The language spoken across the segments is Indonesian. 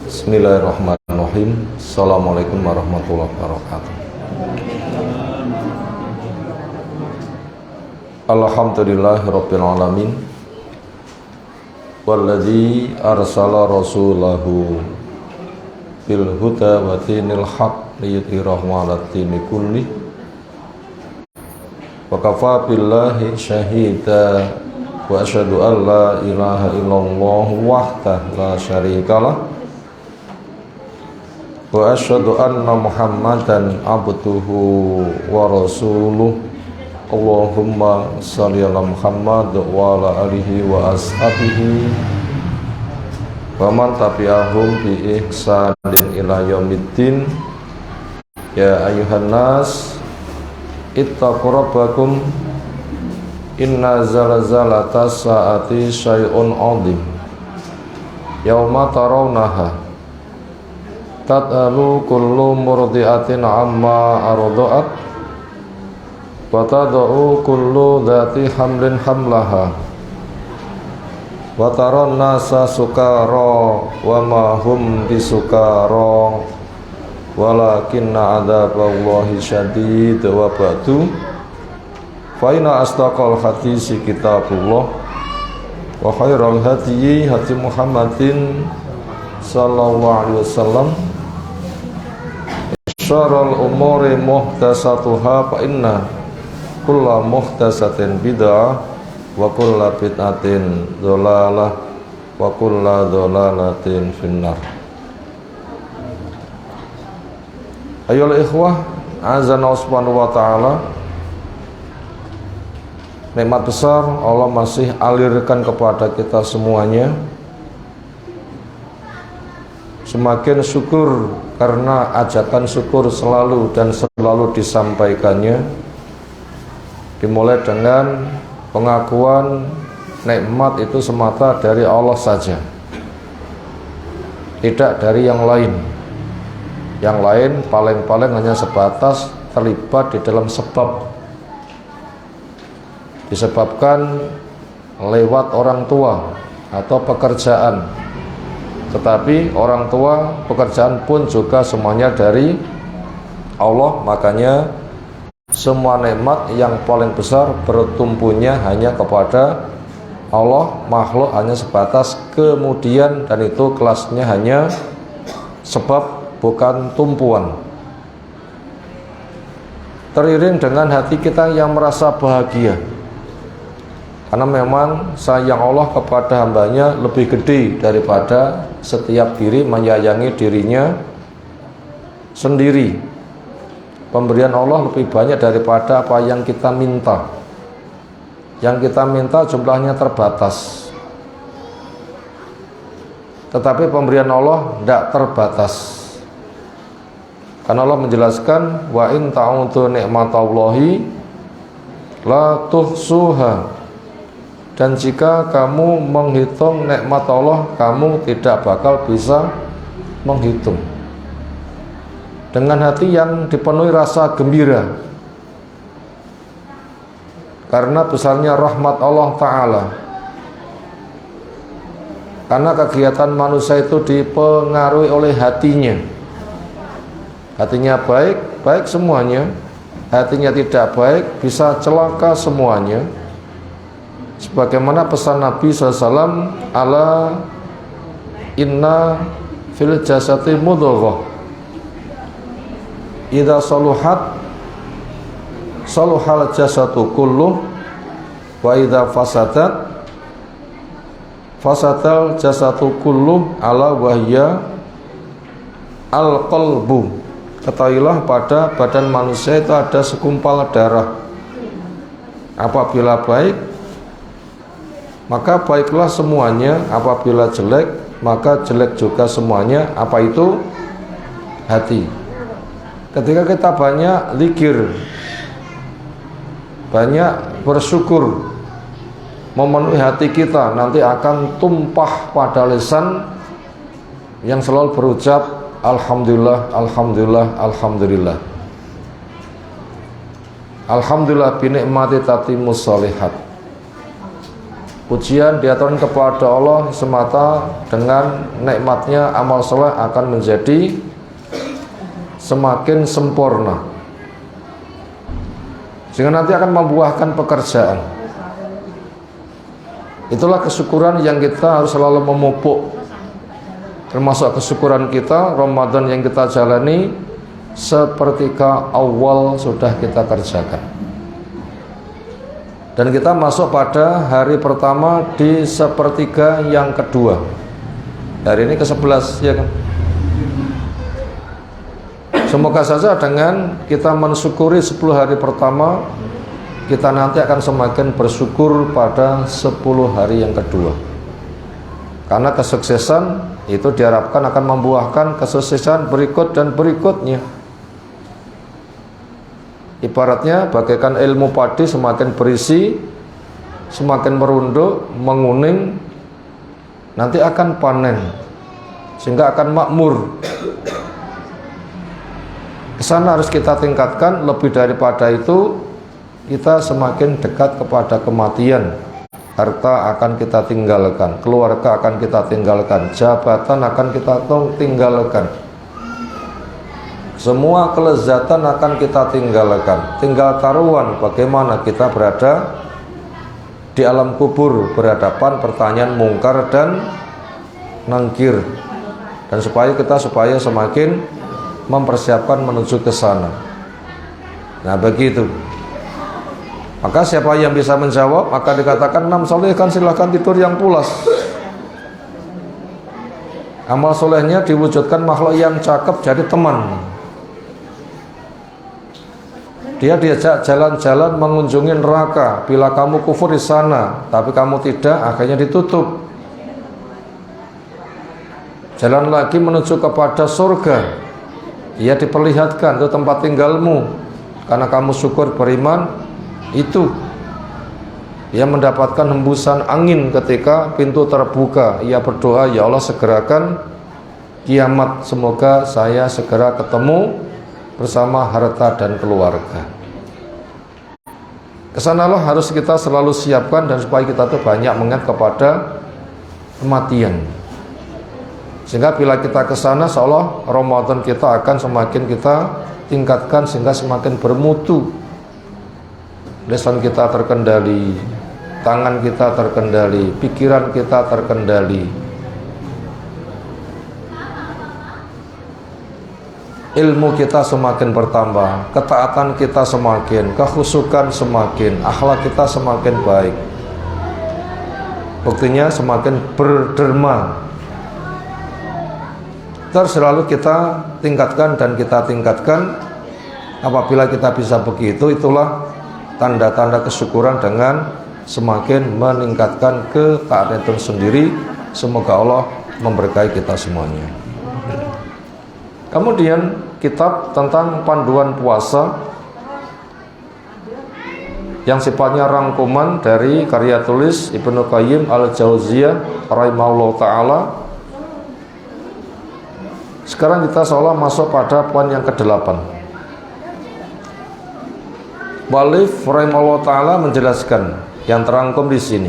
Bismillahirrahmanirrahim. Assalamualaikum warahmatullahi wabarakatuh. Alhamdulillahirabbil alamin. Walladzi arsala rasulahu bil huda wa dinil haq liyudhhirahu 'alad dini kulli. Wa kafa billahi syahida wa asyhadu an la ilaha illallah wahdahu la syarikalah wa asyhadu anna Muhammadan abduhu wa rasuluh. Allahumma shalli ala Muhammad wa ala alihi wa ashabihi wa man tabi'ahum bi ihsanin ila yaumiddin. Ya ayyuhan nas ittaqu rabbakum inna zalzalatas saati syai'un 'adzim yauma tarawnaha tad'alu kullu murdi'atin amma arda'at wa tad'u kullu dhati hamlin hamlaha wa taran nasa sukara wa ma hum bisukara walakinna adzaballahi syadid. Wa ba'du fa inna asdaqal hadisi kitabullah wa khairal hadyi hadyi Muhammadin sallallahu alaihi wasallam. Syarrul umuri muhdatsatuha fa inna kulla muhdatsatin bid'ah wa kulla bid'atin dhalalah wa kulla dhalalatin finnar. Ayolah ikhwah, azana subhanahu wa ta'ala, nikmat besar Allah masih alirkan kepada kita semuanya. Semakin syukur karena ajakan syukur selalu dan selalu disampaikannya, dimulai dengan pengakuan nikmat itu semata dari Allah saja, tidak dari yang lain. Yang lain paling-paling hanya sebatas terlibat di dalam sebab, disebabkan lewat orang tua atau pekerjaan. Tetapi orang tua, pekerjaan pun juga semuanya dari Allah. Makanya semua nikmat yang paling besar bertumpunya hanya kepada Allah. Makhluk hanya sebatas kemudian, dan itu kelasnya hanya sebab, bukan tumpuan. Teriring dengan hati kita yang merasa bahagia, karena memang sayang Allah kepada hambanya lebih gede daripada setiap diri menyayangi dirinya sendiri. Pemberian Allah lebih banyak daripada apa yang kita minta. Yang kita minta jumlahnya terbatas, tetapi pemberian Allah tidak terbatas. Karena Allah menjelaskan, wa in ta'udu ni'matallahi la tuhsuha. Dan jika kamu menghitung nikmat Allah, kamu tidak bakal bisa menghitung. Dengan hati yang dipenuhi rasa gembira karena besarnya rahmat Allah Ta'ala. Karena kegiatan manusia itu dipengaruhi oleh hatinya. Hatinya baik, baik semuanya. Hatinya tidak baik, bisa celaka semuanya. Sebagaimana pesan Nabi SAW, ala inna fil jasati mudghah idza saluhat saluhal jasatu kulluh wa idza fasadat fasadal jasatu kulluh ala wahya al qalbu. Ketahuilah pada badan manusia itu ada segumpal darah. Apabila baik, maka baiklah semuanya. Apabila jelek, maka jelek juga semuanya. Apa itu? Hati. Ketika kita banyak zikir, banyak bersyukur, memenuhi hati kita, nanti akan tumpah pada lisan yang selalu berucap alhamdulillah, alhamdulillah, alhamdulillah. Alhamdulillah binikmati tatimus sholihat. Pujian diaturkan kepada Allah semata, dengan nikmatnya amal soleh akan menjadi semakin sempurna, sehingga nanti akan membuahkan pekerjaan. Itulah kesyukuran yang kita harus selalu memupuk. Termasuk kesyukuran kita, Ramadan yang kita jalani sepertiga awal sudah kita kerjakan, dan kita masuk pada hari pertama di sepertiga yang kedua. Hari ini ke-11, ya kan? Semoga saja dengan kita mensyukuri 10 hari pertama, kita nanti akan semakin bersyukur pada 10 hari yang kedua. Karena kesuksesan itu diharapkan akan membuahkan kesuksesan berikut dan berikutnya. Ibaratnya bagaikan ilmu padi semakin berisi, semakin merunduk, menguning, nanti akan panen, sehingga akan makmur. Kesana harus kita tingkatkan. Lebih daripada itu, kita semakin dekat kepada kematian. Harta akan kita tinggalkan, keluarga akan kita tinggalkan, jabatan akan kita tinggalkan, semua kelezatan akan kita tinggalkan. Tinggal taruhan bagaimana kita berada di alam kubur, berhadapan pertanyaan mungkar dan nangkir, dan supaya semakin mempersiapkan menuju ke sana. Nah, begitu. Maka siapa yang bisa menjawab, maka dikatakan 6 soleh kan silahkan tidur yang pulas. Amal solehnya diwujudkan makhluk yang cakep jadi teman. Dia diajak jalan-jalan mengunjungi neraka. Bila kamu kufur di sana, tapi kamu tidak, akhirnya ditutup. Jalan lagi menuju kepada surga. Ia diperlihatkan, itu tempat tinggalmu. Karena kamu syukur beriman, itu ia mendapatkan hembusan angin ketika pintu terbuka. Ia berdoa, ya Allah segerakan kiamat, semoga saya segera ketemu bersama harta dan keluarga. Kesanalah harus kita selalu siapkan, dan supaya kita tuh banyak mengingat kepada kematian, sehingga bila kita kesana, seolah Ramadan kita akan semakin kita tingkatkan, sehingga semakin bermutu. Lisan kita terkendali, tangan kita terkendali, pikiran kita terkendali, ilmu kita semakin bertambah, ketaatan kita semakin, kekhusyukan semakin, akhlak kita semakin baik. Buktinya semakin berderma. Terus selalu kita tingkatkan dan kita tingkatkan. Apabila kita bisa begitu, itulah tanda-tanda kesyukuran dengan semakin meningkatkan ketaatan itu sendiri. Semoga Allah memberkahi kita semuanya. Kemudian kitab tentang panduan puasa yang sifatnya rangkuman dari karya tulis Ibnu Qayyim al-Jauziyah rahimahullah ta'ala. Sekarang kita seolah masuk pada poin yang ke-8. Walif rahimahullah ta'ala menjelaskan yang terangkum di sini.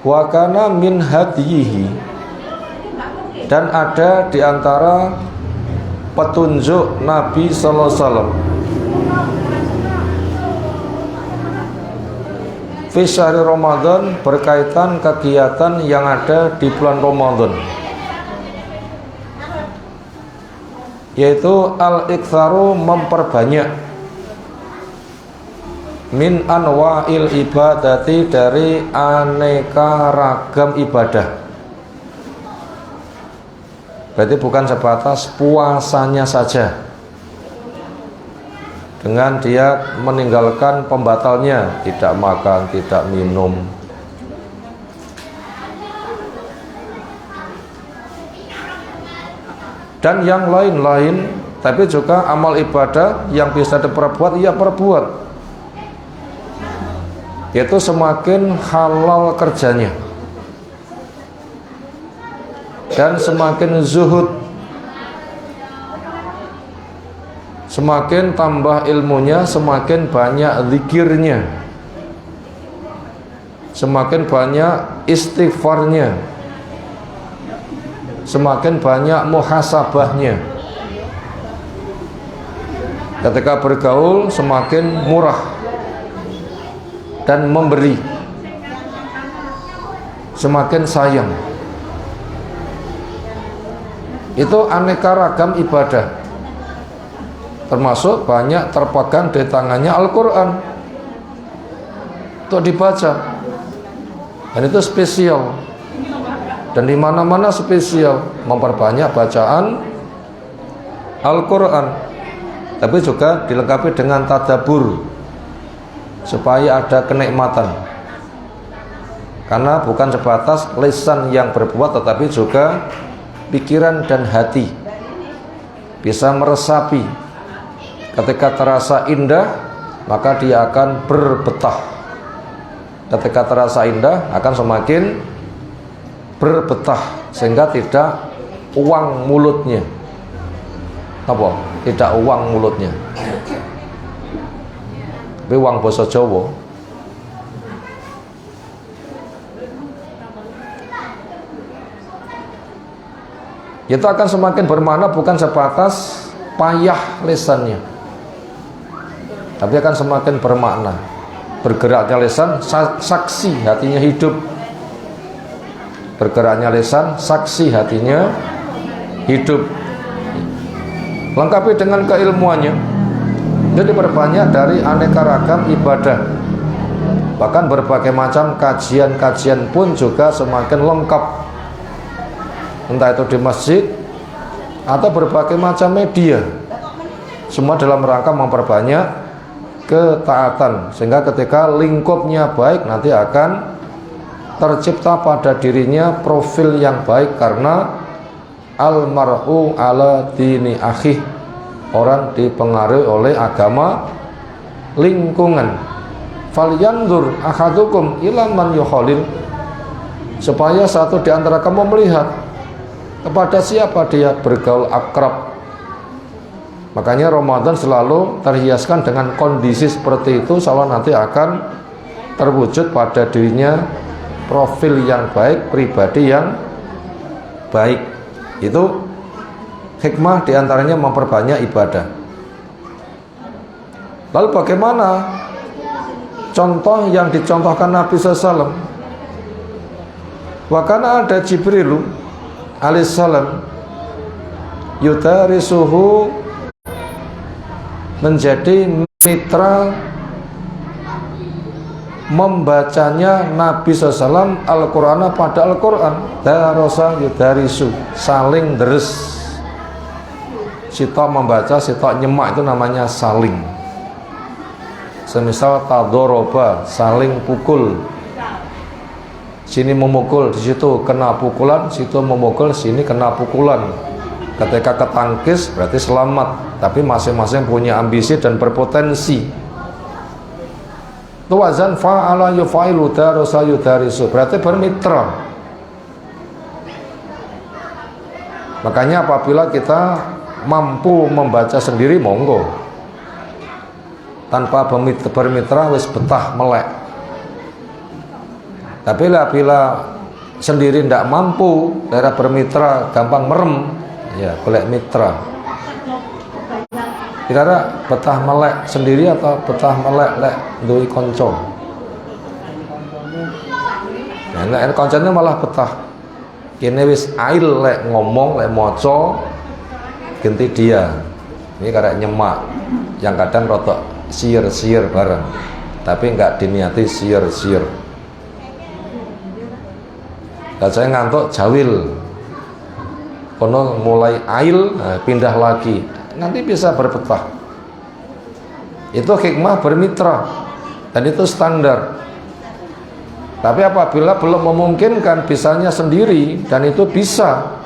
Wa kana min hadihi, dan ada di antara petunjuk Nabi sallallahu alaihi wasallam fi syahri Ramadan, berkaitan kegiatan yang ada di bulan Ramadan, yaitu al-iktsaru, memperbanyak, min anwa'il ibadati, dari aneka ragam ibadah. Berarti bukan sebatas puasanya saja, dengan dia meninggalkan pembatalnya, tidak makan, tidak minum. Dan yang lain-lain, tapi juga amal ibadah yang bisa diperbuat, ia perbuat. Yaitu semakin halal kerjanya dan semakin zuhud, semakin tambah ilmunya, semakin banyak zikirnya, semakin banyak istighfarnya, semakin banyak muhasabahnya. Ketika bergaul semakin murah dan memberi, semakin sayang. Itu aneka ragam ibadah, termasuk banyak terpegang di tangannya Al-Quran untuk dibaca, dan itu spesial. Dan di mana-mana spesial memperbanyak bacaan Al-Quran, tapi juga dilengkapi dengan tadabbur supaya ada kenikmatan. Karena bukan sebatas lisan yang berbuat, tetapi juga pikiran dan hati bisa meresapi. Ketika terasa indah, maka dia akan berbetah. Ketika terasa indah, akan semakin berbetah, sehingga tidak uang mulutnya. Apa? Tidak uang mulutnya, tapi uang basa Jawa. Itu akan semakin bermakna bukan sebatas payah lisannya, tapi akan semakin bermakna. Bergeraknya lisan, saksi hatinya hidup. Bergeraknya lisan, saksi hatinya hidup. Lengkapi dengan keilmuannya. Jadi berbanyak dari aneka ragam ibadah. Bahkan berbagai macam kajian-kajian pun juga semakin lengkap, entah itu di masjid atau berbagai macam media. Semua dalam rangka memperbanyak ketaatan, sehingga ketika lingkupnya baik, nanti akan tercipta pada dirinya profil yang baik. Karena almar'u ala dini akhih, orang dipengaruhi oleh agama lingkungan. Falyanzur ahadukum ila man yukhalil, supaya satu di antara kamu melihat kepada siapa dia bergaul akrab. Makanya Ramadan selalu terhiaskan dengan kondisi seperti itu, insya Allah nanti akan terwujud pada dirinya profil yang baik, pribadi yang baik. Itu hikmah diantaranya memperbanyak ibadah. Lalu bagaimana contoh yang dicontohkan Nabi SAW? Wakana ada Jibril alaihissalam yudarisuhu, menjadi mitra membacanya Nabi SAW Al-Quran pada Al-Quran. Darasa yudarisu, saling deres. Sitok membaca, sitok nyemak, itu namanya saling. Semisal tadoroba, saling pukul. Sini memukul, di situ kena pukulan, situ memukul, sini kena pukulan. Ketika ketangkis berarti selamat, tapi masing-masing punya ambisi dan berpotensi. Tuwazan fa'ala yufailu darasa yudarisu, berarti bermitra. Makanya apabila kita mampu membaca sendiri, monggo. Tanpa bermitra wis betah melek. Tapi bila sendiri tidak mampu, daerah bermitra gampang merem, ya golek mitra. Kira-kira betah melek sendiri atau betah melek lek duwe kanca? Nah, nek kancane malah betah. Kene wis ail lek ngomong, lek maca ganti dia. Ini karek nyemak, yang kadang rotok siir-siir bareng, tapi enggak diniati siir-siir. Kalau saya ngantuk jawil, kono mulai ail, nah, pindah lagi, nanti bisa berpetah. Itu hikmah bermitra, dan itu standar. Tapi apabila belum memungkinkan, bisanya sendiri, dan itu bisa.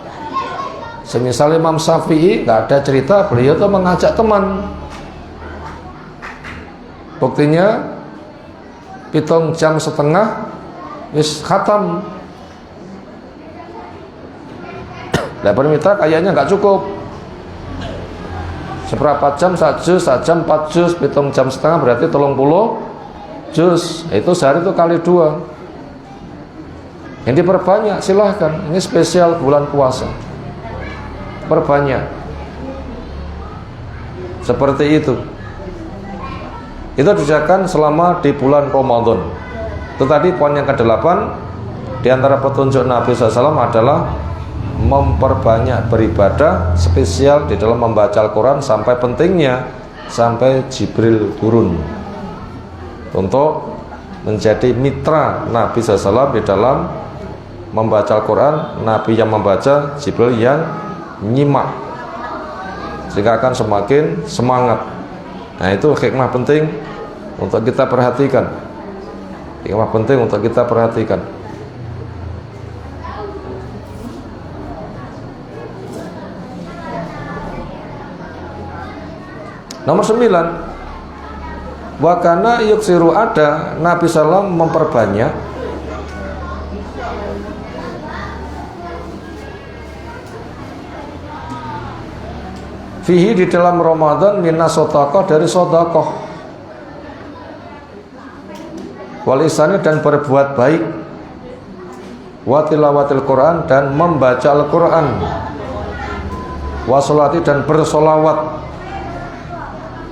Semisal Imam Syafi'i, nggak ada cerita beliau tuh mengajak teman. Buktinya 7,5 jam wis khatam. Nah, bermitra kayaknya nggak cukup. Seberapa jam, 1 juz, 1 jam 4 juz, 7,5 jam berarti 30 juz. Itu sehari itu kali 2. Yang diperbanyak silahkan, ini spesial bulan puasa, perbanyak. Seperti itu. Itu dikerjakan selama di bulan Ramadan. Itu tadi poin yang ke-8. Di antara petunjuk Nabi SAW adalah memperbanyak beribadah, spesial di dalam membaca Al-Quran, sampai pentingnya sampai Jibril turun untuk menjadi mitra Nabi SAW di dalam membaca Al-Quran. Nabi yang membaca, Jibril yang nyimak, sehingga akan semakin semangat. Nah, itu hikmah penting untuk kita perhatikan. Hikmah penting untuk kita perhatikan. Nomor 9, wa kana yuksiru, ada Nabi SAW memperbanyak fihi, di dalam Ramadan, minas sodakoh, dari sodakoh, wal ihsani, dan berbuat baik, wa tilawatil Quran, dan membaca Al-Quran, wa sholati, dan bersolawat,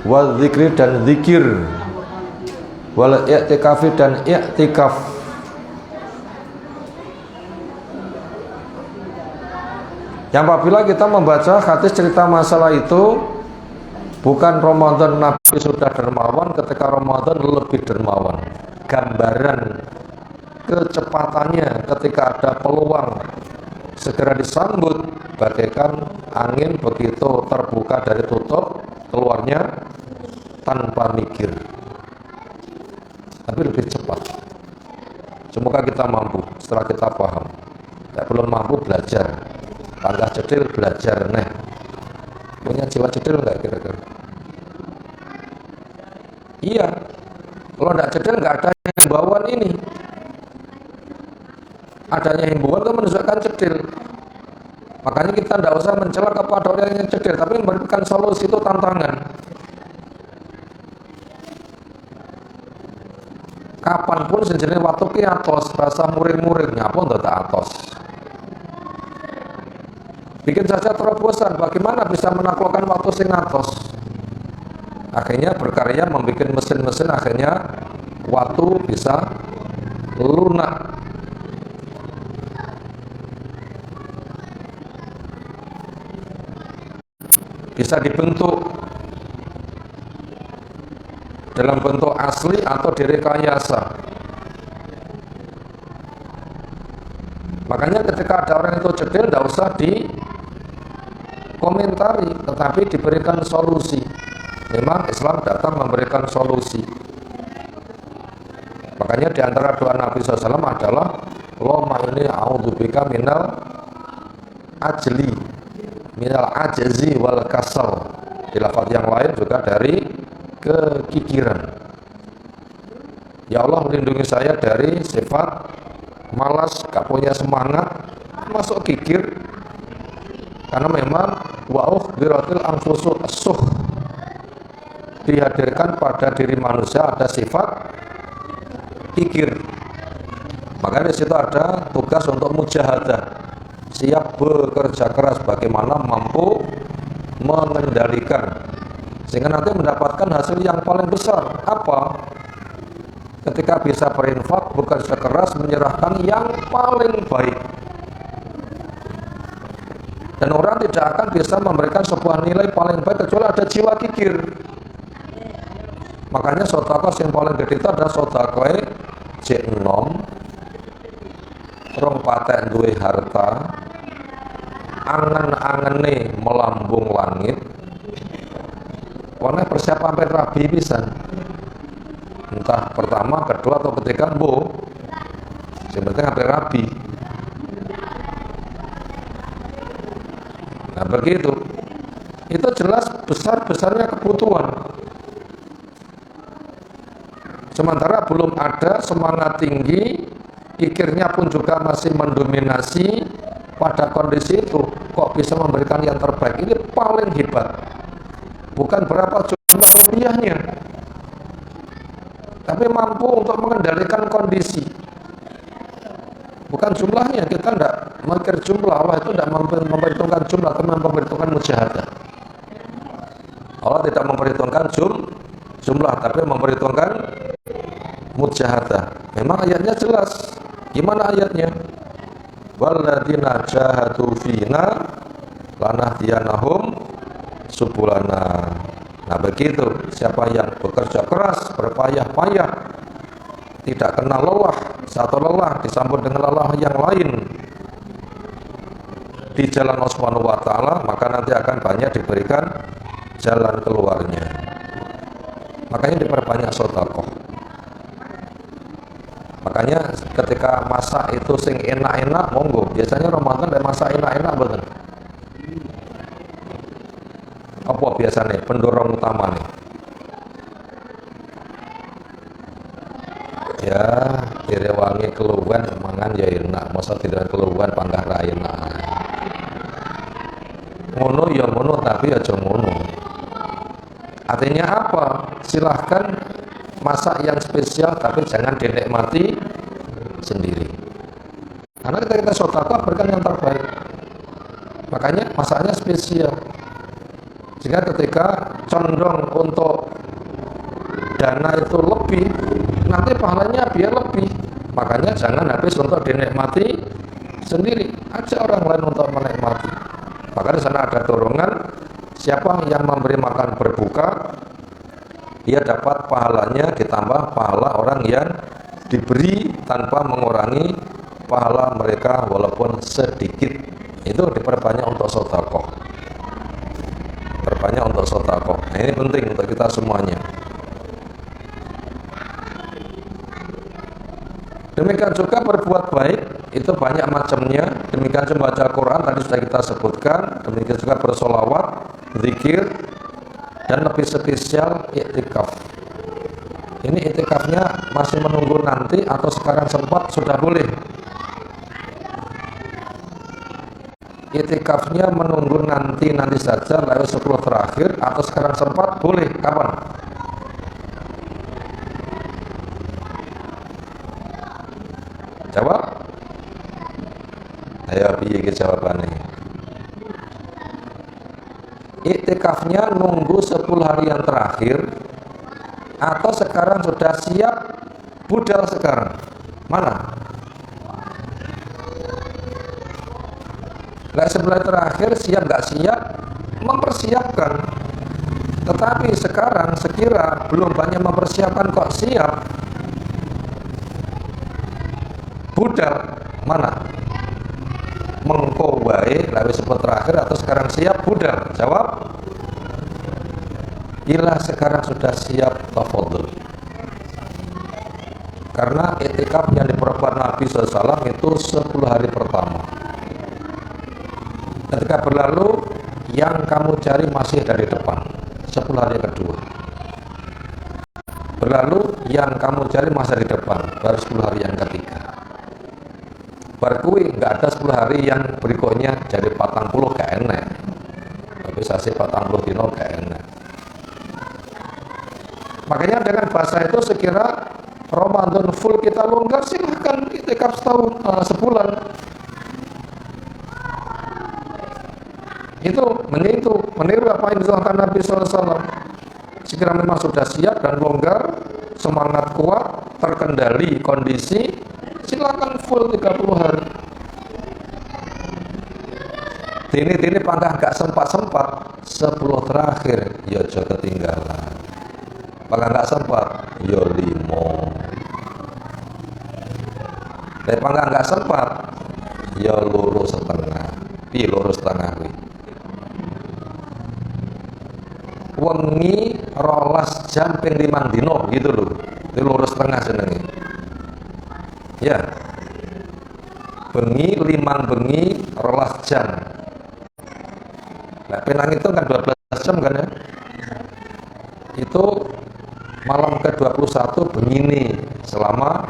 wa zikri, dan zikir, wal i'tikafi, dan i'tikaf. Yang apabila kita membaca hadis cerita masalah itu, bukan Ramadan Nabi sudah dermawan, ketika Ramadan lebih dermawan. Gambaran kecepatannya ketika ada peluang segera disambut, bagaikan angin begitu terbuka dari tutup, keluarnya tanpa mikir, tapi lebih cepat. Semoga kita mampu setelah kita paham. Belum mampu, belajar. Tangga cedil, belajar. Nah, punya jiwa cedil enggak kira-kira? Iya. Kalau enggak cedil, enggak ada himbauan ini. Adanya himbauan itu menunjukkan cedil. Makanya kita tidak usah mencela kepada orang yang cedil, tapi memberikan solusi, itu tantangan. Kapanpun sejenis waktu ki atos, rasa muring-muring, ngapun tidak atos. Bikin saja terobosan, bagaimana bisa menaklukkan waktu sing atos. Akhirnya berkarya membuat mesin-mesin, akhirnya waktu bisa lunak. Bisa dibentuk dalam bentuk asli atau direkayasa. Makanya ketika ada orang itu cedil, tidak usah dikomentari, tetapi diberikan solusi. Memang Islam datang memberikan solusi. Makanya di antara doa Nabi SAW adalah Allahumma inni a'udzubika minal ajli, minal ajzi wal kasal. Di lafaz yang lain juga dari kekikiran. Ya Allah, melindungi saya dari sifat malas, gak punya semangat, masuk kikir. Karena memang wa'uh biratil anfusu as-suh, dihadirkan pada diri manusia ada sifat kikir. Makanya di situ ada tugas untuk mujahadah, siap bekerja keras bagaimana mampu mengendalikan, sehingga nanti mendapatkan hasil yang paling besar. Apa? Ketika bisa berinfak, bekerja keras, menyerahkan yang paling baik. Dan orang tidak akan bisa memberikan sebuah nilai paling baik kecuali ada jiwa kikir. Makanya sedekah yang paling gede itu adalah sedekah jek enom, rong patek duwe harta, angen-angene melambung langit. Pokoknya persiapan rabi pisan. Entah pertama, kedua, atau ketiga, yang penting sampai rabi. Nah begitu, itu jelas besar-besarnya kebutuhan. Sementara belum ada semangat tinggi, pikirnya pun juga masih mendominasi. Pada kondisi itu kok bisa memberikan yang terbaik, ini paling hebat. Bukan berapa jumlah rupiahnya, tapi mampu untuk mengendalikan kondisi. Bukan jumlah jumlah. Allah itu tidak memperhitungkan jumlah, tapi memperhitungkan mujahadah. Allah tidak memperhitungkan jumlah, tapi memperhitungkan mujahadah. Memang ayatnya jelas. Gimana ayatnya? Walladzina jahadu fina lanahdiyanahum subulana. Nah begitu, siapa yang bekerja keras, berpayah-payah, tidak kenal lelah, satu lelah disambut dengan lelah yang lain di jalan Allah Subhanahu wa taala, maka nanti akan banyak diberikan jalan keluarnya. Makanya diperbanyak sedekah. Makanya ketika masak itu sing enak-enak monggo. Biasanya Ramadan ada masak enak-enak betul. Apa biasanya pendorong utama nih? Ya, direwangi keluhan mangan ya enak, masa tidak keluhan panggah ra enak. Ngono ya ngono, tapi aja ngono. Artinya apa? Silahkan masak yang spesial, tapi jangan dinikmati sendiri. Karena kita sedekah berikan yang terbaik. Makanya masaknya spesial. Sehingga ketika condong untuk dana itu lebih, nanti pahalanya biar lebih. Makanya jangan habis untuk dinikmati sendiri, ajak orang lain untuk menikmati. Maka di sana ada dorongan, siapa yang memberi makan berbuka, dia dapat pahalanya ditambah pahala orang yang diberi tanpa mengurangi pahala mereka walaupun sedikit. Itu diperbanyak untuk sedekah. Perbanyak untuk sedekah. Nah, ini penting untuk kita semuanya. Demikian juga berbuat baik itu banyak macamnya. Demikian juga baca Quran tadi sudah kita sebutkan. Demikian juga bersolawat, zikir, dan lebih spesial iktikaf. Ini iktikafnya masih menunggu nanti atau sekarang sempat sudah boleh. Iktikafnya menunggu nanti saja lalu 10 terakhir atau sekarang sempat boleh. Kapan? Jawab. Ayo piye ke jawabannya? Iktikafnya nunggu 10 hari yang terakhir atau sekarang sudah siap budal sekarang? Mana? Nggak sebelah terakhir siap nggak siap mempersiapkan, tetapi sekarang sekira belum banyak mempersiapkan kok siap budal. Mana? Mengko wae lalu sebelah terakhir atau sekarang siap budal? Jawab. Bila sekarang sudah siap tafadhol. Karena iktikaf yang diperbuat Nabi SAW itu 10 hari pertama. Ketika berlalu, yang kamu cari masih dari depan. 10 hari kedua. Berlalu, yang kamu cari masih di depan. Baru 10 hari yang ketiga. Berkui nggak ada 10 hari yang berikutnya jadi 40 gak enak. Tapi sasi 40 dino gak enak. Makanya dengan bahasa itu sekira Ramadan full kita longgar, silahkan iktikaf setahun, sebulan. Itu meniru apa yang dilakukan Nabi SAW. Sekira memang sudah siap dan longgar, semangat kuat, terkendali kondisi, silakan full 30 hari. Dini pangkah gak sempat 10 terakhir ya aja ketinggalan. Pangkah gak sempat ya 5. Tapi pangkah gak sempat ya lurus setengah. Pi lurus setengah wi. Wengi 12 jam ping 5 dino gitu loh. Itu lurus setengah jenenge. Ya. Bengi 5 bengi 12 jam. Nah, penang itu kan 12 jam kan ya. Itu malam ke-21 begini selama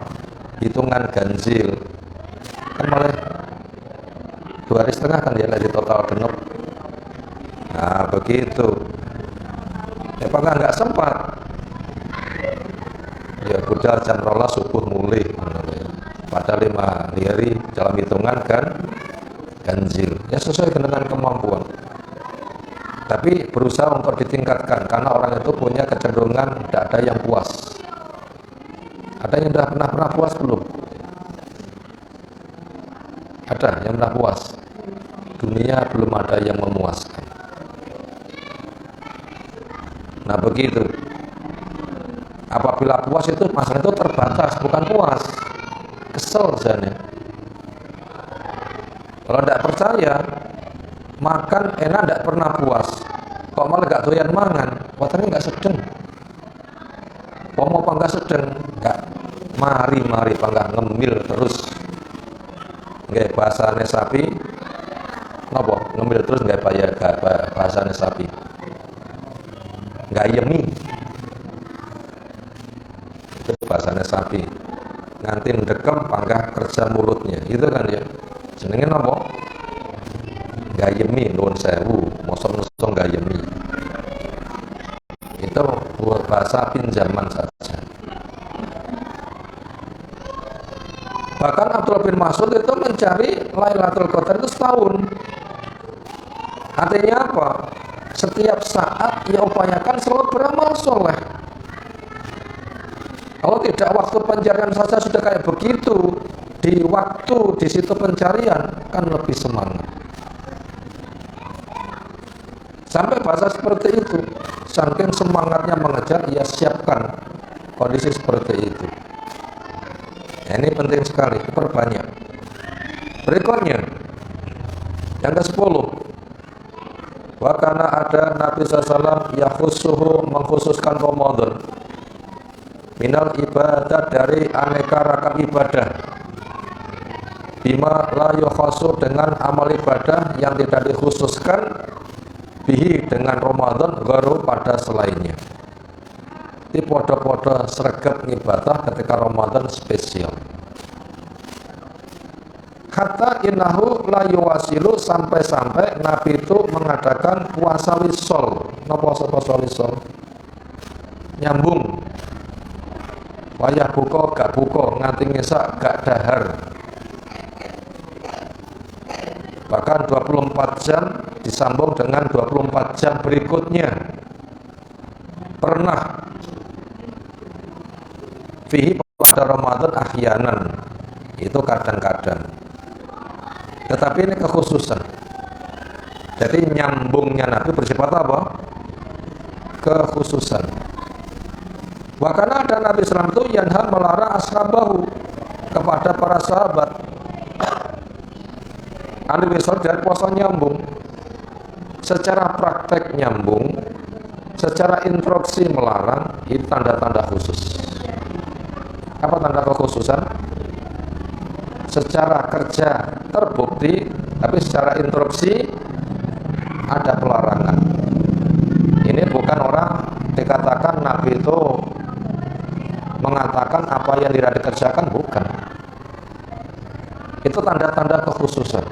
hitungan ganjil. Kan malah 2 hari setengah kan ya lagi total genep. Nah, begitu. Ya apakah nggak sempat? Ya budal jam 12 subuh mulai. Pada 5 hari dalam hitungan kan sesuai dengan kemampuan. Tapi berusaha untuk ditingkatkan karena orang itu punya kecenderungan tidak ada yang puas. Ada yang sudah pernah puas belum? Ada yang pernah puas? Dunia belum ada yang memuaskan. Nah begitu. Apabila puas itu masalah itu terbatas, bukan puas. Kesel jadinya. Kalau tidak percaya, makan enak tidak pernah puas. Kok malah gak doyan mangan? Watarnya gak sedeng. Mau apa gak sedeng? Gak. Mari panggah ngemil terus. Gak bahasanya sapi. Napa? Ngemil terus gak bayar bahasanya sapi. Gak yemi. Itu bahasanya sapi. Nganti ndekem panggah kerja mulutnya. Itu kan ya. Jenenge napa? Gayemi nuwun sewu, mosok-mosok gayemi. Itu buat bahasa pinjaman saja. Bahkan Abdullah bin Mas'ud itu mencari Lailatul Qadar itu setahun. Artinya apa? Setiap saat ia upayakan selalu beramal soleh. Kalau tidak waktu pencarian saja sudah kayak begitu, di waktu di situ pencarian kan lebih semangat. Sampai bahasa seperti itu, saking semangatnya mengejar, ia siapkan kondisi seperti itu. Nah, ini penting sekali, perbanyak. Berikutnya, yang ke-10, wa kana ada Nabi SAW yakhusuhu mengkhususkan Ramadan minal ibadah dari aneka ragam ibadah bima la yukhasu dengan amal ibadah yang tidak dikhususkan bihi dengan Ramadan baru pada selainnya. Di podo-podo sregep ngibadah ketika Ramadan spesial. Kata innahu la yuwasilu sampai-sampai Nabi itu mengadakan puasa wisol. Napa puasa wisol? Nyambung. Wayah buka gak buka, nganti ngesak gak dahar. Bahkan 24 jam disambung dengan 24 jam berikutnya. Pernah fihi pada Ramadan ahyanan, itu kadang-kadang. Tetapi ini kekhususan. Jadi nyambungnya Nabi bersifat apa? Kekhususan. Bahkan ada Nabi SAW itu yanha melarang ashabahu kepada para sahabat al-wisal dari puasa nyambung. Secara praktek nyambung, secara instruksi melarang, itu tanda-tanda khusus. Apa tanda kekhususan? Secara kerja terbukti, tapi secara instruksi ada pelarangan. Ini bukan orang dikatakan Nabi itu mengatakan apa yang tidak dikerjakan, bukan. Itu tanda-tanda kekhususan.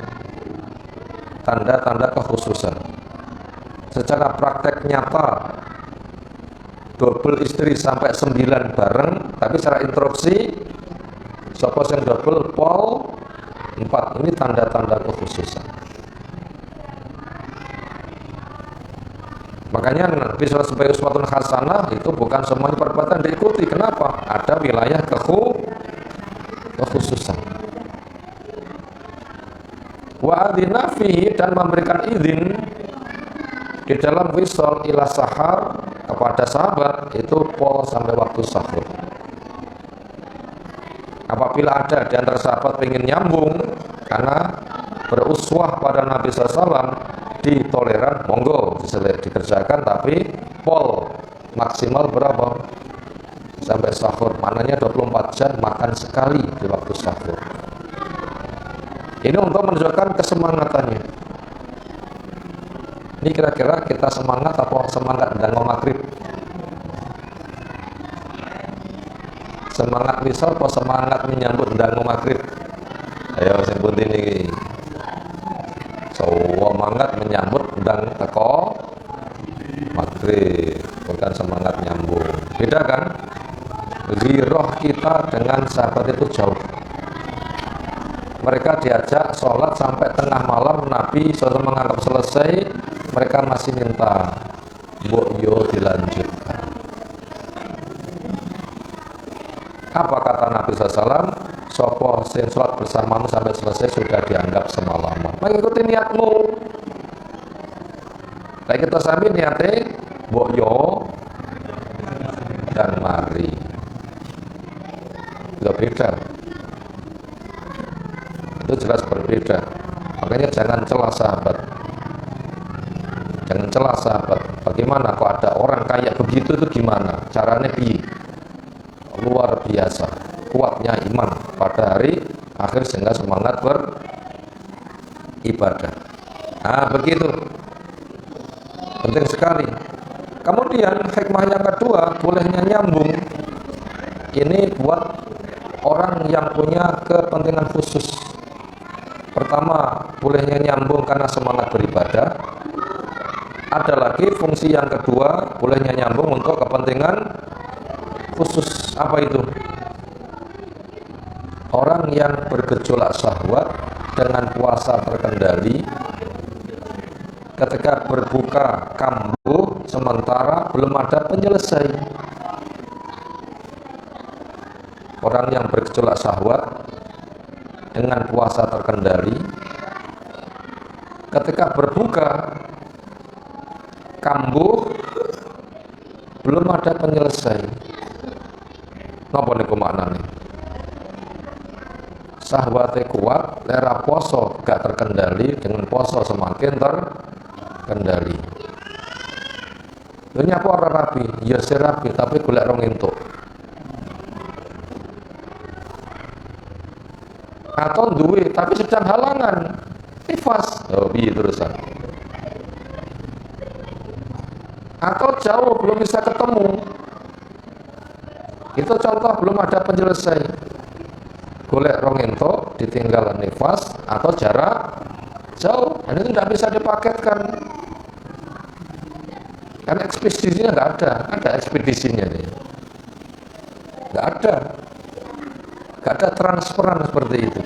Tanda-tanda kekhususan. Secara praktek nyata double istri sampai 9 bareng, tapi secara instruksi sapa sing double pol 4. Ini tanda-tanda kekhususan. Makanya Nabi sebagai suatu hasanah itu bukan semuanya perbuatan diikuti. Kenapa? Ada wilayah kekhususan. Wa adzina fihi, dan memberikan izin di dalam wisol ila sahar kepada sahabat itu pol sampai waktu sahur. Apabila ada di antara sahabat ingin nyambung karena beruswah pada Nabi SAW, ditoleran, monggo bisa dikerjakan, tapi pol maksimal berapa? Sampai sahur. Mananya 24 jam, makan sekali di waktu sahur. Ini untuk menunjukkan kesemangatannya. Ini kira-kira kita semangat apa semangat dango maghrib? Semangat wisal apa semangat menyambut dango maghrib? Ayo sing pundi niki. Semangat menyambut dan teko maghrib, bukan semangat nyambung. Beda kan? Giroh kita dengan sahabat itu jauh. Mereka diajak sholat sampai tengah malam, Nabi SAW menganggap selesai, mereka masih minta mbok yo dilanjutkan. Apa kata Nabi SAW? Sopo sing sholat bersamamu sampai selesai sudah dianggap semalaman. Mengikuti niatmu. Nah kita sambil niatnya mbok yo dan mari. Itu beda. Itu jelas berbeda. Makanya jangan celah sahabat. Jangan celah sahabat. Bagaimana kok ada orang kayak begitu itu gimana? Caranya piye? Luar biasa. Kuatnya iman pada hari akhir sehingga semangat beribadah. Nah, begitu. Penting sekali. Kemudian hikmah yang kedua, bolehnya nyambung. Ini buat orang yang punya kepentingan khusus. Pertama, bolehnya nyambung karena semangat beribadah. Ada lagi fungsi yang kedua, bolehnya nyambung untuk kepentingan khusus. Apa itu? Orang yang bergejolak syahwat dengan puasa terkendali, ketika berbuka kambuh sementara belum ada penyelesai. Orang yang bergejolak syahwat dengan puasa terkendali, ketika berbuka kambuh belum ada penyelesai. Napa niku maknane? Syahwate kuat, lera poso gak terkendali, dengan poso semakin terkendali. Ini apa orang rapi? Ya si rapi, tapi golek rong entuk. Atau duwe, tapi sedang halangan. Nifas. Oh, piye terusan? Atau jauh, belum bisa ketemu. Itu contoh belum ada penyelesai. Golek rong entuk, ditinggal nifas atau jarak jauh. Dan itu tidak bisa dipaketkan. Karena ekspedisinya nggak ada ekspedisinya nih. Nggak ada transferan seperti itu.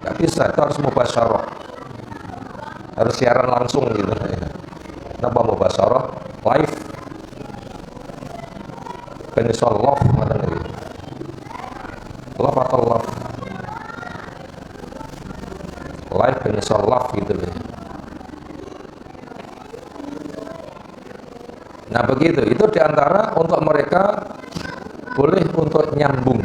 Nggak bisa, itu harus mubasyarah. Harus siaran langsung gitu. Kenapa mubasyarah? Live. Penisol love macam ini. Love atau love? Live penisol love gitu loh. Nah begitu, itu diantara untuk mereka boleh untuk nyambung.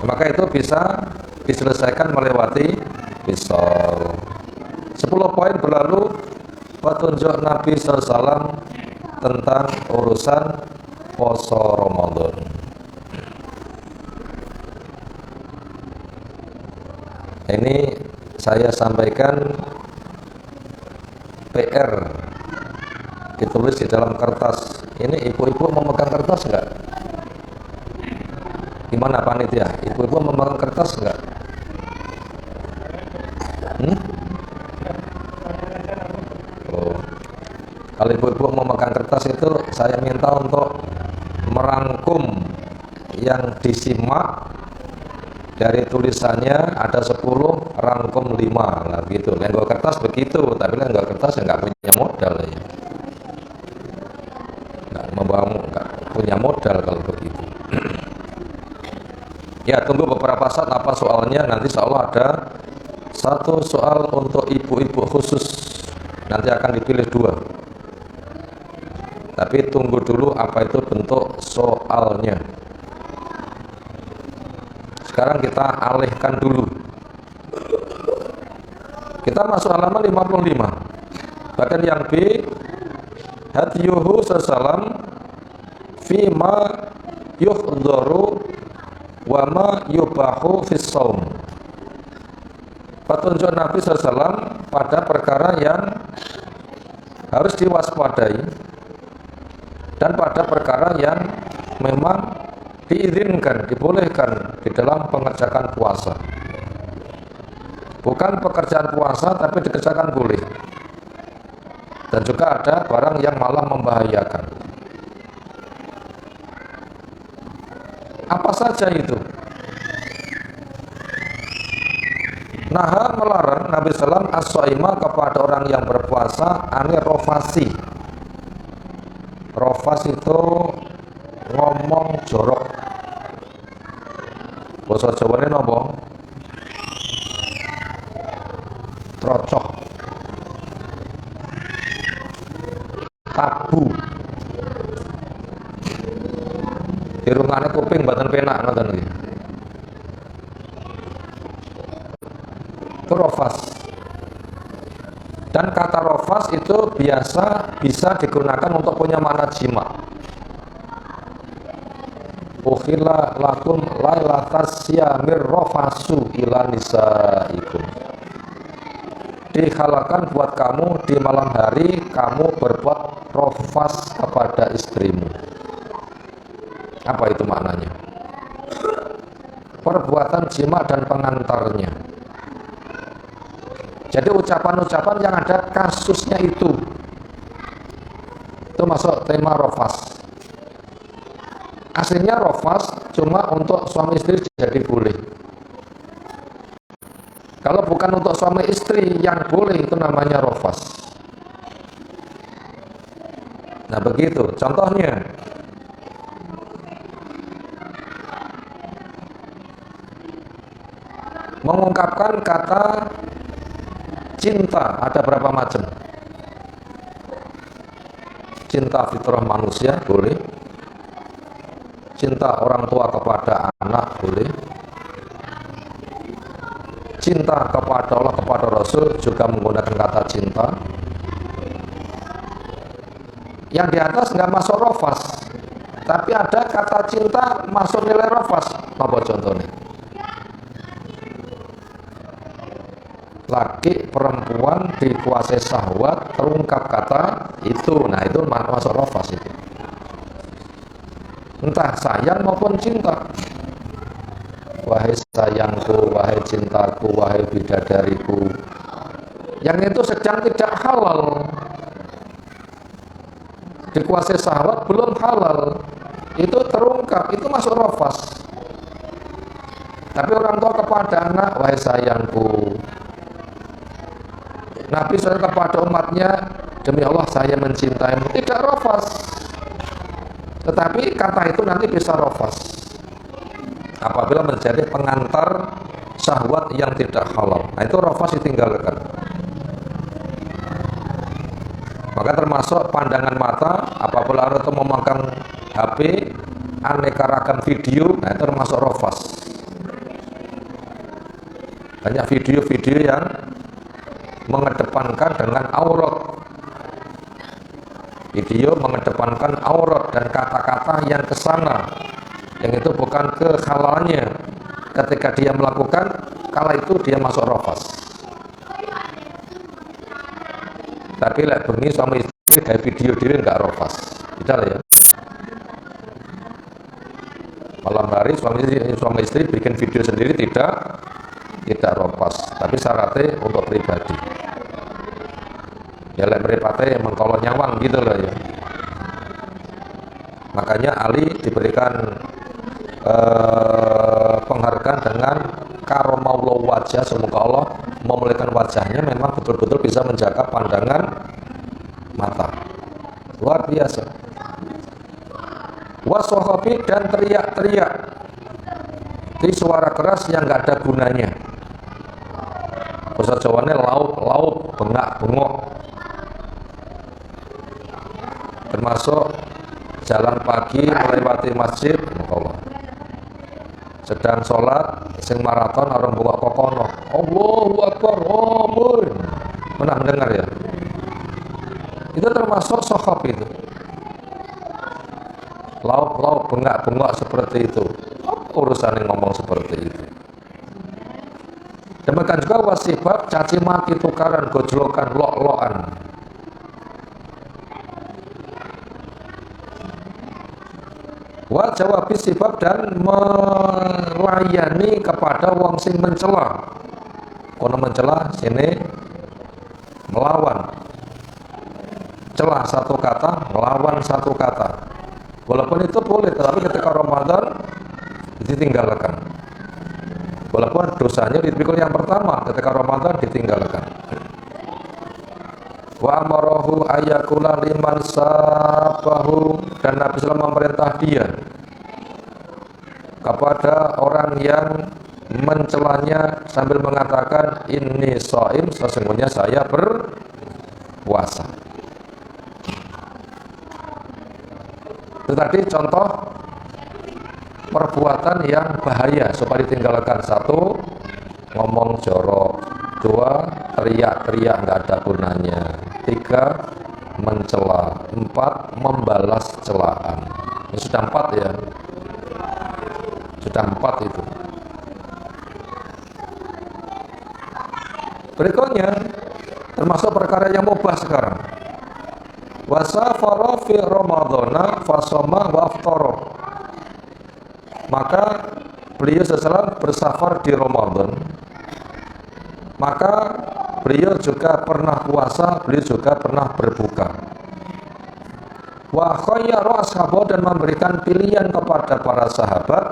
Maka itu bisa diselesaikan melewati pisau. 10 poin berlalu petunjuk Nabi SAW tentang urusan poso Ramadan. Ini saya sampaikan PR ditulis di dalam kertas. Ini ibu-ibu memegang kertas enggak? Gimana panitia? Ibu-ibu memegang kertas enggak? Oh. Kalau ibu-ibu memegang kertas itu saya minta untuk merangkum yang disimak. Dari tulisannya ada 10, rangkum 5. Nah begitu. Lenggo kertas begitu, tapi lenggo kertas nggak punya modal ya. Nggak punya modal kalau begitu. Ya, tunggu beberapa saat apa soalnya. Nanti insyaallah ada satu soal untuk ibu-ibu khusus. Nanti akan dipilih 2. Tapi tunggu dulu apa itu bentuk soalnya. Sekarang kita alihkan dulu. Kita masuk halaman 55. Bahkan yang B, hadiyuhu sallam fima yuhdharu wa ma yubahu fis shaum. Petunjuk Nabi SAW pada perkara yang harus diwaspadai dan pada perkara yang memang diizinkan, dibolehkan di dalam pengerjakan puasa. Bukan pekerjaan puasa tapi dikerjakan boleh. Dan juga ada barang yang malah membahayakan. Apa saja itu? Nah, melarang Nabi Sallam as-shaima kepada orang yang berpuasa anir rofasi. Rofas itu ngomong jorok. Basa Jawane napa? Trocok. Tabu. Dirungane kuping mboten penak ngoten iki. Itu rofas. Dan kata rofas itu biasa bisa digunakan untuk punya makna jima. Ukhila lakum lailatas syamir rofasu ila nisaikum. Dihalalkan buat kamu di malam hari kamu berbuat rofas kepada istrimu. Apa itu maknanya? Perbuatan jima dan pengantarnya. Jadi ucapan-ucapan yang ada kasusnya itu masuk tema rofas. Aslinya rofas cuma untuk suami istri jadi boleh. Kalau bukan untuk suami istri yang boleh itu namanya rofas. Nah begitu contohnya. Mengungkapkan kata cinta ada berapa macam? Cinta fitrah manusia boleh, cinta orang tua kepada anak boleh, cinta kepada Allah kepada Rasul juga menggunakan kata cinta. Yang di atas nggak masuk rofas, tapi ada kata cinta masuk nilai rofas. Apa contohnya? Laki perempuan dikuasai syahwat terungkap kata itu, nah itu masuk rofas itu, entah sayang maupun cinta. Wahai sayangku, wahai cintaku, wahai bidadariku, yang itu sedang tidak halal, dikuasai syahwat belum halal, itu terungkap, itu masuk rofas. Tapi orang tua kepada anak, wahai sayangku, Nabi SAW kepada umatnya, demi Allah saya mencintaimu, tidak rofas. Tetapi kata itu nanti bisa rofas apabila menjadi pengantar syahwat yang tidak halal. Nah itu rofas ditinggalkan. Maka termasuk pandangan mata, apabila orang itu memegang HP, aneka ragam video, nah itu termasuk rofas. Banyak video-video yang mengedepankan dengan aurat, video mengedepankan aurat dan kata-kata yang kesana, yang itu bukan kehalalannya. Ketika dia melakukan, kala itu dia masuk rofas. Tapi lek bengi suami istri kayak video diri nggak rofas, tidak ya. Malam hari suami istri bikin video sendiri tidak rofas, tapi syaratnya untuk pribadi. Ya lek mripate mengkolon nyawang gitu loh ya. Makanya Ali diberikan penghargaan dengan karomaulah wajah, semoga Allah memuliakan wajahnya, memang betul-betul bisa menjaga pandangan mata. Luar biasa. Wasohobi dan teriak-teriak di suara keras yang nggak ada gunanya. Bahasa Jawanya lauk, bengak-bengok. Termasuk jalan pagi melewati masjid, Allah. Sedang sholat, sing maraton orang buka kokono, Allahu Akbar, amin. Pernah mendengar ya? Itu termasuk sohab itu. Lauk, bengak-bengok seperti itu. Urusan yang ngomong seperti itu. Demikian juga wasibab, caci maki, tukaran, gojlokan, lok-lokan. Wa jawabi sibab dan melayani kepada wong sing mencela. Kono mencela sini melawan. Celah satu kata, melawan satu kata. Walaupun itu boleh, tetapi ketika Ramadan ditinggalkan. Walaupun dosanya dipikul yang pertama ketika Ramadan ditinggalkan. Wa amarahu ayakula liman sabahu, dan Nabi SAW memerintah dia kepada orang yang mencelanya sambil mengatakan inni shaim, sesungguhnya saya berpuasa. Itu tadi contoh perbuatan yang bahaya supaya ditinggalkan. Satu, ngomong jorok. Dua, teriak-teriak nggak ada gunanya. Tiga, mencela. Empat, membalas celaan. Ini sudah 4 ya. Sudah 4 itu. Berikutnya termasuk perkara yang mubah sekarang. Wasafara fi ramadhana fasoma wa aftara. Maka beliau seselam bersafar di Ramadan, maka beliau juga pernah puasa, beliau juga pernah berbuka. Wa khayyara ashabahu, dan memberikan pilihan kepada para sahabat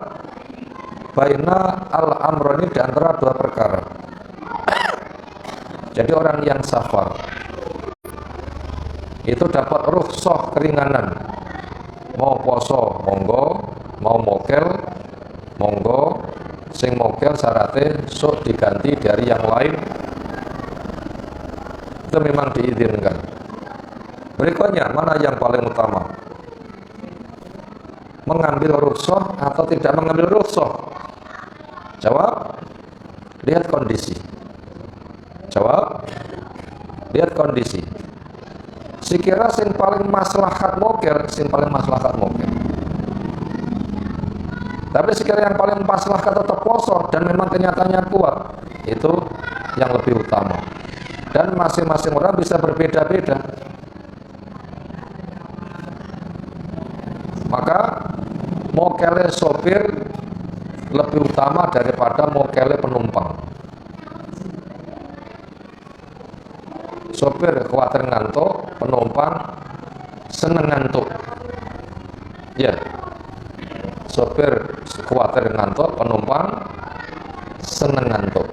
baina al-amrani, di antara dua perkara. Jadi orang yang safar itu dapat rukhsah, keringanan. Mau poso monggo, mau mokel monggo. Sing mokel syaratnya sok diganti dari yang lain, itu memang diizinkan. Berikutnya, mana yang paling utama? Mengambil rukhsah atau tidak mengambil rukhsah? Jawab, lihat kondisi. Jawab, lihat kondisi. Sekira sing paling maslahat mokel, sing paling maslahat mokel. Tapi sekira yang paling maslahat tetap poso dan memang kenyataannya kuat, itu yang lebih utama. Dan masing-masing orang bisa berbeda-beda. Maka mokele sopir lebih utama daripada mokele penumpang. Sopir khawatir ngantuk, penumpang seneng ngantuk. Ya, sopir khawatir ngantuk, penumpang seneng ngantuk.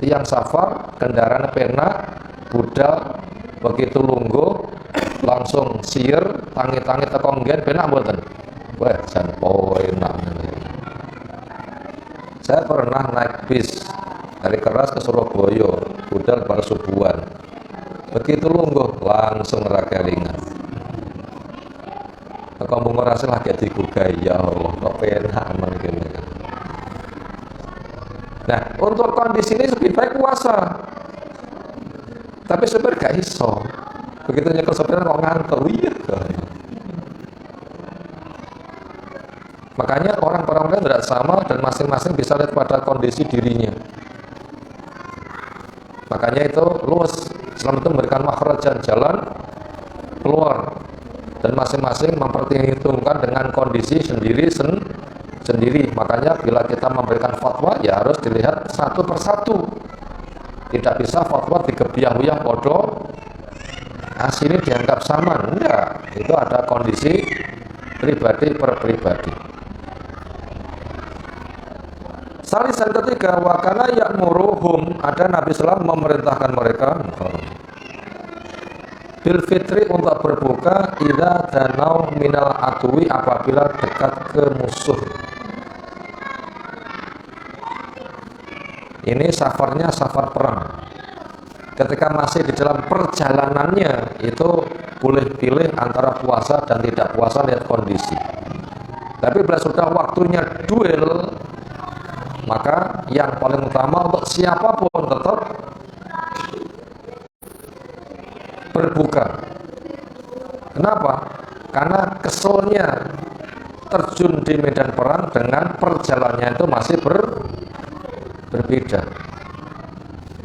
Yang safar kendaraan penak, budal, begitu lungguh langsung siir, tangi-tangi tekonggen, penak mboten? Wah, jan enak. Saya pernah naik bis dari Keras ke Surabaya, budal pada subuhan. Begitu lungguh langsung rakelingan. Kamu merasa lagi digugai, ya Allah, kok penak mungkin. Nah, untuk kondisi ini lebih baik puasa. Tapi sopir gak iso. Begitu nyekel sopir kok ngantuk, iya. Makanya orang-orang tidak sama dan masing-masing bisa lihat pada kondisi dirinya. Makanya itu luas, Islam itu memberikan makhrajan, jalan keluar, dan masing-masing memperhitungkan dengan kondisi sendiri. Makanya bila kita memberikan fatwa, ya harus dilihat satu persatu. Tidak bisa fatwa digebiah-uyah podo asini dianggap sama. Enggak, itu ada kondisi pribadi per pribadi. Salisan ketiga, wakana ya'muruhum, ada Nabi SAW memerintahkan mereka bil fitri, untuk berbuka idza danau minal adwi, apabila dekat ke musuh. Ini safarnya safar perang. Ketika masih di dalam perjalanannya, itu boleh pilih antara puasa dan tidak puasa, lihat kondisi. Tapi bila sudah waktunya duel, maka yang paling utama untuk siapapun tetap berbuka. Kenapa? Karena keselnya terjun di medan perang dengan perjalanannya itu masih berbeda.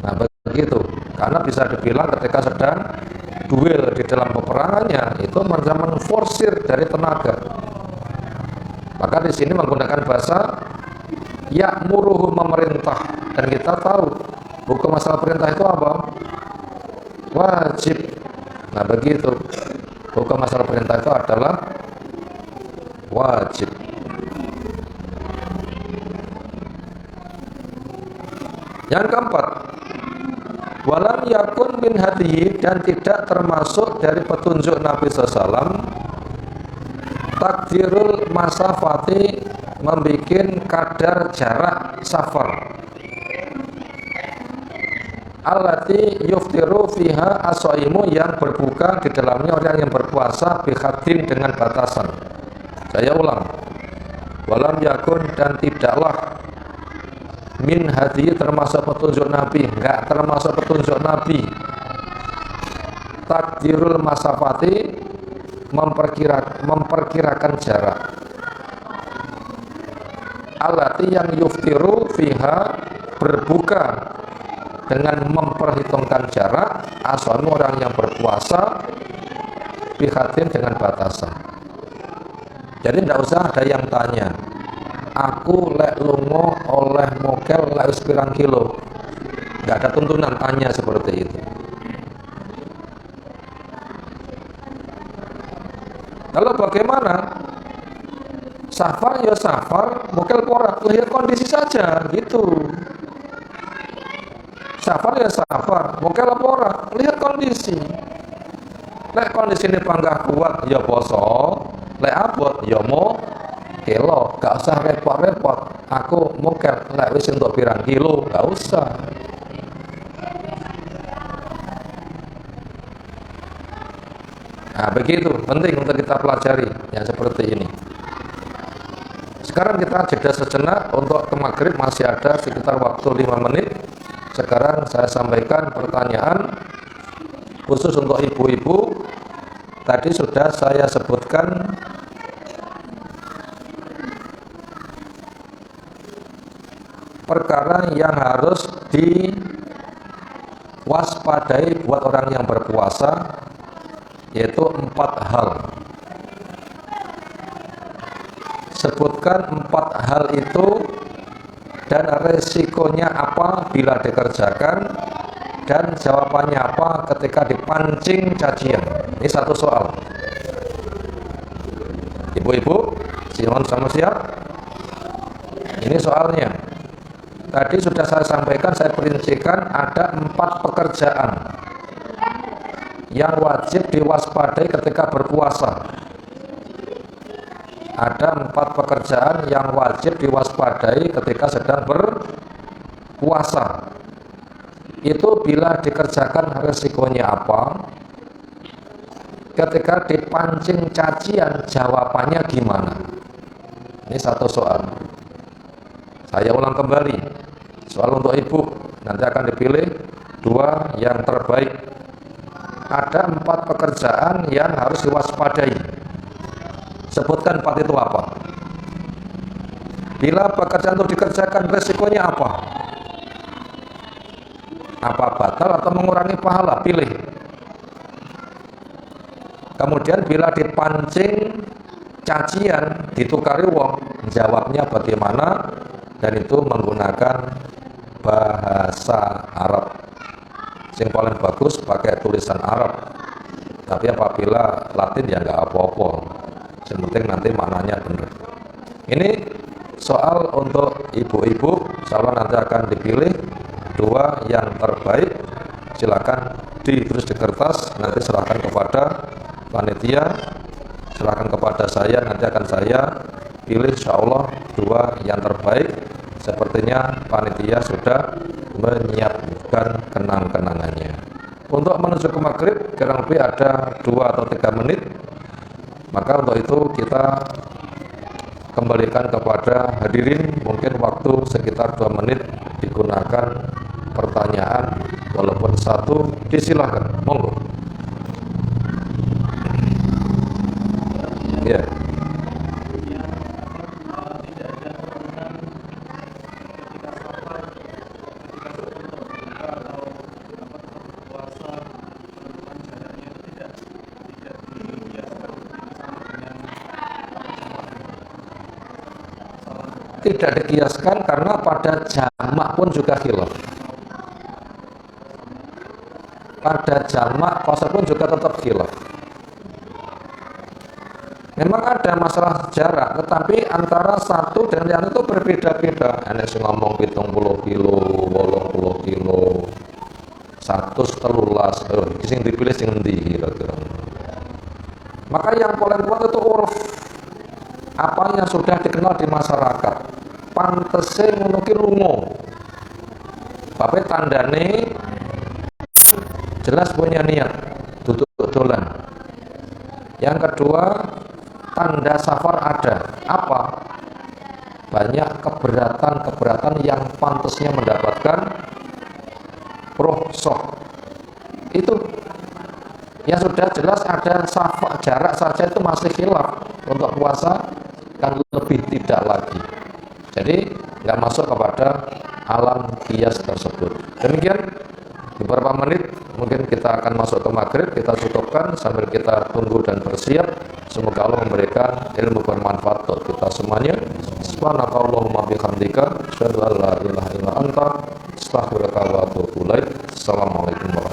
Nah, begitu. Karena bisa dibilang ketika sedang duel di dalam peperangannya itu menforsir dari tenaga. Maka di sini menggunakan bahasa ya'muruhu, memerintah, dan kita tahu hukum masalah perintah itu apa? Wajib. Nah, begitu. Hukum masalah perintah itu adalah wajib. Yang keempat, walam yakun min hadihi, dan tidak termasuk dari petunjuk Nabi SAW takdirul masafati, membikin kadar jarak safar, allati yuftiru fiha as-shaimu, yang berbuka di dalamnya orang yang berpuasa, bihadin, dengan batasan. Saya ulang, walam yakun, dan tidaklah, min hadi, termasuk petunjuk Nabi, enggak termasuk petunjuk Nabi, takdirul masafati, memperkirakan jarak, allati, yang yuftiru fiha, berbuka dengan memperhitungkan jarak, aswamu, orang yang berpuasa, bihadin, dengan batasan. Jadi tidak usah ada yang tanya, aku lek lungo oleh mokel lek sepirang kilo. Tidak ada tuntunan tanya seperti itu. Lalu bagaimana? Safar ya safar, mokel pora, lihat kondisi saja gitu. Safar ya safar, mokel pora, lihat kondisi. Lek kondisi ini panggah kuat ya poso, lek abot ya mau kilo, gak usah repot-repot. Aku mokel lek wis untuk pirang kilo, gak usah. Nah begitu, penting untuk kita pelajari yang seperti ini. Sekarang kita jeda sejenak untuk ke maghrib, masih ada sekitar waktu 5 menit. Sekarang saya sampaikan pertanyaan khusus untuk ibu-ibu. Tadi sudah saya sebutkan perkara yang harus diwaspadai buat orang yang berpuasa, yaitu 4 hal. Sebutkan 4 hal itu dan resikonya apa bila dikerjakan, dan jawabannya apa ketika dipancing cacian. Ini satu soal. Ibu-ibu, sama siap? Ini soalnya. Tadi sudah saya sampaikan, saya perincikan ada 4 pekerjaan yang wajib diwaspadai ketika berpuasa. Ada 4 pekerjaan yang wajib diwaspadai ketika sedang berpuasa. Itu bila dikerjakan resikonya apa? Ketika dipancing cacian, jawabannya gimana? Ini satu soal. Saya ulang kembali. Soal untuk ibu, nanti akan dipilih 2 yang terbaik. Ada 4 pekerjaan yang harus diwaspadai. Sebutkan 4 itu apa? Bila pekerjaan itu dikerjakan, resikonya apa? Apa batal atau mengurangi pahala? Pilih. Kemudian bila dipancing cacian, ditukari wong, jawabnya bagaimana? Dan itu menggunakan bahasa Arab. Yang paling bagus pakai tulisan Arab. Tapi apabila Latin ya nggak apa-apa. Yang penting nanti maknanya benar. Ini soal untuk ibu-ibu. Insyaallah nanti akan dipilih 2 yang terbaik. Silakan ditulis di kertas, nanti serahkan kepada panitia, serahkan kepada saya, nanti akan saya pilih insyaallah 2 yang terbaik. Sepertinya panitia sudah menyiapkan kenang-kenangannya. Untuk menuju ke maghrib kurang lebih ada 2 atau 3 menit. Maka untuk itu kita kembalikan kepada hadirin, mungkin waktu sekitar 2 menit digunakan pertanyaan, walaupun 1 disilahkan, monggo. Ya. Tidak dikiaskan karena pada jamak pun juga khilaf. Pada jamak puasa pun juga tetap khilaf. Memang ada masalah jarak, tetapi antara satu dan yang itu berbeda-beda. Ada yang ngomong 70 kilo, 80 kilo 113. Sing dipilih sing endi kira-kira. Maka yang paling kuat itu uruf, apa yang sudah dikenal di masyarakat. Pantese ngono ki lunga. Bape tandane jelas punya niat, duduk dolan. Yang kedua, tanda safar ada. Apa? Banyak keberatan yang pantasnya mendapatkan rukhsah. Itu yang sudah jelas ada safar, jarak saja itu masih khilaf. Untuk puasa kan lebih tidak lagi. Jadi nggak masuk kepada alam kias tersebut. Demikian, beberapa menit mungkin kita akan masuk ke maghrib. Kita cukupkan sambil kita tunggu dan bersiap. Semoga Allah memberikan ilmu bermanfaat untuk kita semuanya. Subhanakallahumma bihamdika asyhadu an la ilaha illa anta astaghfiruka wa atubu ilaik. Assalamualaikum warahmatullahi wabarakatuh.